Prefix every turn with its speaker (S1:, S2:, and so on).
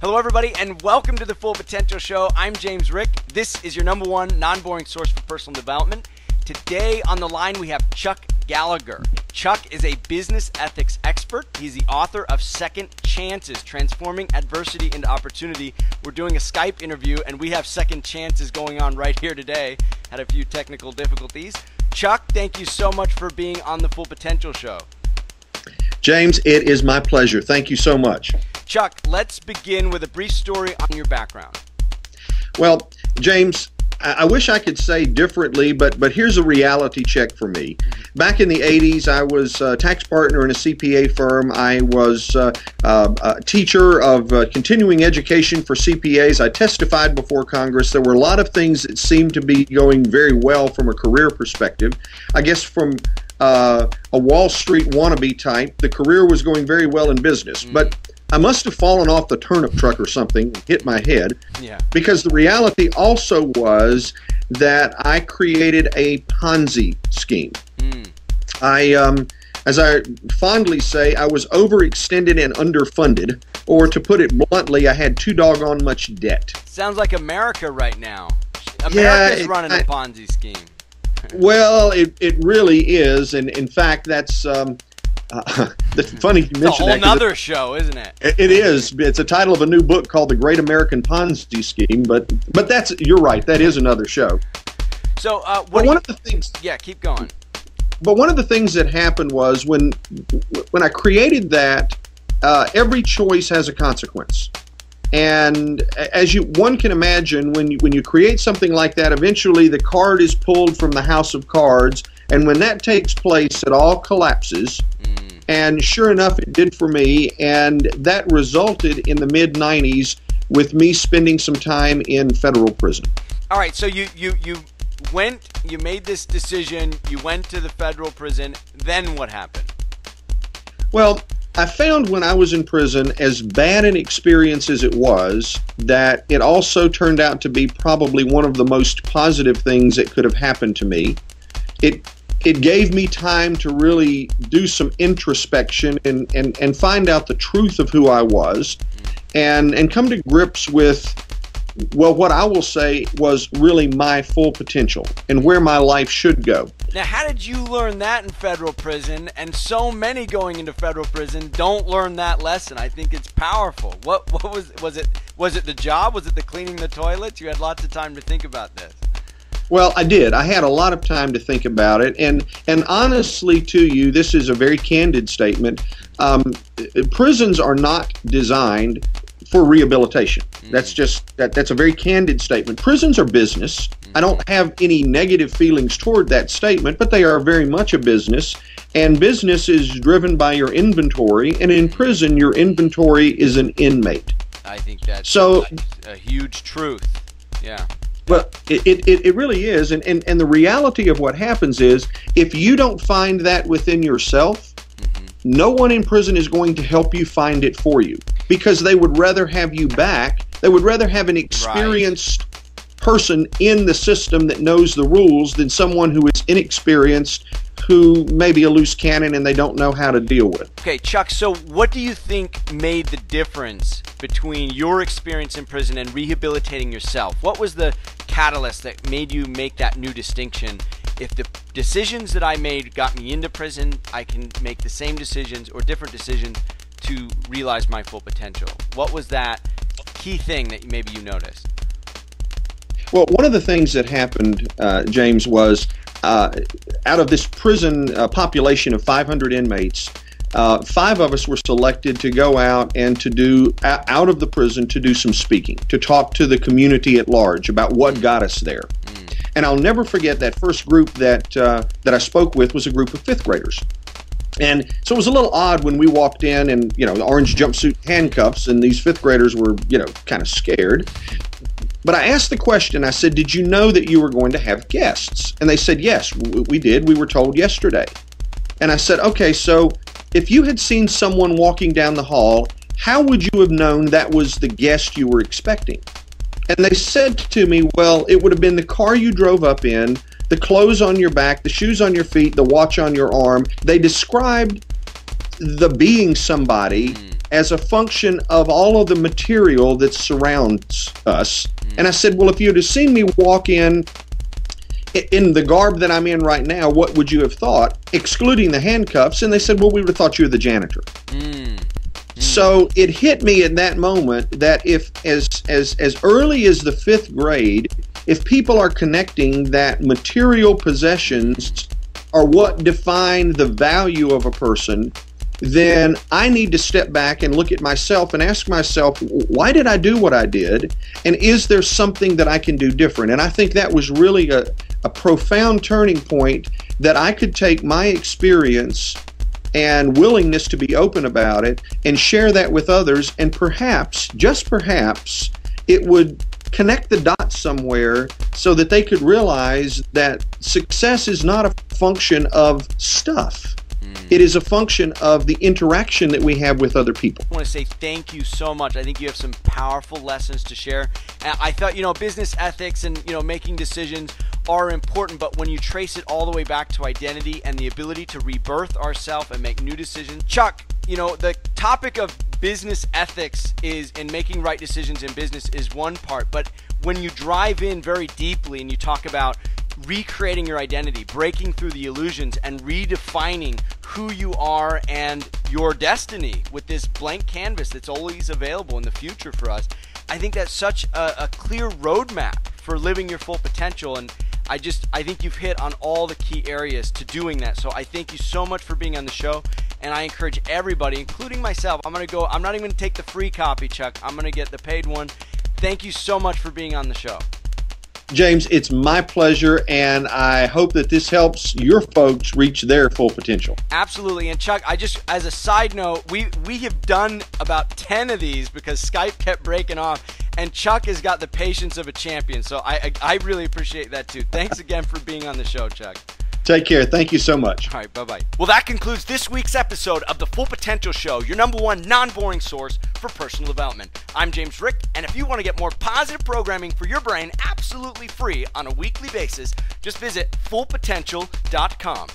S1: Hello, everybody, and welcome to the Full Potential Show. I'm James Rick. This is your number one non-boring source for personal development. Today on the line, we have Chuck Gallagher. Chuck is a business ethics expert. He's the author of Second Chances, Transforming Adversity into Opportunity. We're doing a Skype interview, and we have second chances going on right here today. Had a few technical difficulties. Chuck, thank you so much for being on the Full Potential Show.
S2: James, it is my pleasure. Thank you so much.
S1: Chuck, let's begin with a brief story on your background.
S2: Well, James, I wish I could say differently, but here's a reality check for me. Back in the 80s, I was a tax partner in a CPA firm. I was a teacher of continuing education for CPAs. I testified before Congress. There were a lot of things that seemed to be going very well from a career perspective. I guess from a Wall Street wannabe type, the career was going very well in business. But I must have fallen off the turnip truck or something, hit my head, because the reality also was that I created a Ponzi scheme. As I fondly say, I was overextended and underfunded, or to put it bluntly, I had too doggone much debt.
S1: Sounds like America right now. America's running a Ponzi scheme.
S2: Well, it really is, and in fact, that's the funny you mentioned
S1: it's a whole nother show, isn't it?
S2: It is. It's a title of a new book called The Great American Ponzi Scheme, but you're right. That is another show.
S1: So,
S2: one of the things.
S1: Yeah, keep going.
S2: But one of the things that happened was when I created that, every choice has a consequence. And as one can imagine, when you create something like that, eventually the card is pulled from the house of cards, and when that takes place, it all collapses. And sure enough, it did for me, and that resulted in the mid-90s with me spending some time in federal prison.
S1: All right, so you made this decision, you went to the federal prison, then what happened?
S2: Well, I found when I was in prison, as bad an experience as it was, that it also turned out to be probably one of the most positive things that could have happened to me. It gave me time to really do some introspection and find out the truth of who I was and come to grips with, well, what I will say was really my full potential and where my life should go.
S1: Now, how did you learn that in federal prison? And so many going into federal prison don't learn that lesson. I think it's powerful. What was it? Was it the job? Was it the cleaning the toilets? You had lots of time to think about this.
S2: Well, I did. I had a lot of time to think about it, and honestly, to you, this is a very candid statement. Prisons are not designed for rehabilitation. That's just that's a very candid statement. Prisons are business. I don't have any negative feelings toward that statement, but they are very much a business, and business is driven by your inventory, and in prison, your inventory is an inmate.
S1: I think that's a huge truth. Yeah.
S2: Well, it really is, and the reality of what happens is, if you don't find that within yourself, no one in prison is going to help you find it for you, because they would rather have you back. They would rather have an experienced person in the system that knows the rules than someone who is inexperienced, who may be a loose cannon and they don't know how to deal with.
S1: Okay, Chuck, so what do you think made the difference between your experience in prison and rehabilitating yourself? What was the catalyst that made you make that new distinction? If the decisions that I made got me into prison, I can make the same decisions or different decisions to realize my full potential. What was that key thing that maybe you noticed?
S2: Well, one of the things that happened, James, was out of this prison population of 500 inmates, 5 of us were selected to go out and to do, out of the prison, to do some speaking, to talk to the community at large about what got us there. And I'll never forget that first group that I spoke with was a group of 5th graders. And so it was a little odd when we walked in and, the orange jumpsuit handcuffs, and these 5th graders were, kind of scared. But I asked the question, I said, did you know that you were going to have guests? And they said, yes, we did. We were told yesterday. And I said, okay, so if you had seen someone walking down the hall, how would you have known that was the guest you were expecting? And they said to me, well, it would have been the car you drove up in, the clothes on your back, the shoes on your feet, the watch on your arm. They described the being somebody as a function of all of the material that surrounds us. And I said, well, if you'd have seen me walk in the garb that I'm in right now, what would you have thought, excluding the handcuffs? And they said, well, we would have thought you were the janitor. So it hit me in that moment that if as early as the 5th grade, if people are connecting that material possessions are what define the value of a person, then I need to step back and look at myself and ask myself, why did I do what I did? And is there something that I can do different? And I think that was really a profound turning point, that I could take my experience and willingness to be open about it and share that with others, and perhaps, just perhaps, it would connect the dots somewhere so that they could realize that success is not a function of stuff. It is a function of the interaction that we have with other people.
S1: I want to say thank you so much. I think you have some powerful lessons to share. I thought, business ethics and, making decisions are important, but when you trace it all the way back to identity and the ability to rebirth ourselves and make new decisions. Chuck, the topic of business ethics and making right decisions in business is one part, but when you drive in very deeply and you talk about recreating your identity, breaking through the illusions, and redefining who you are and your destiny with this blank canvas that's always available in the future for us, I think that's such a clear roadmap for living your full potential. And I think you've hit on all the key areas to doing that. So I thank you so much for being on the show, and I encourage everybody, including myself, I'm not even going to take the free copy, Chuck. I'm going to get the paid one. Thank you so much for being on the show.
S2: James, it's my pleasure, and I hope that this helps your folks reach their full potential.
S1: Absolutely. And Chuck, as a side note, we have done about 10 of these because Skype kept breaking off, and Chuck has got the patience of a champion. So I really appreciate that too. Thanks again for being on the show, Chuck.
S2: Take care. Thank you so much.
S1: All right, bye-bye. Well, that concludes this week's episode of The Full Potential Show, your #1 non-boring source for personal development. I'm James Rick, and if you want to get more positive programming for your brain absolutely free on a weekly basis, just visit fullpotential.com.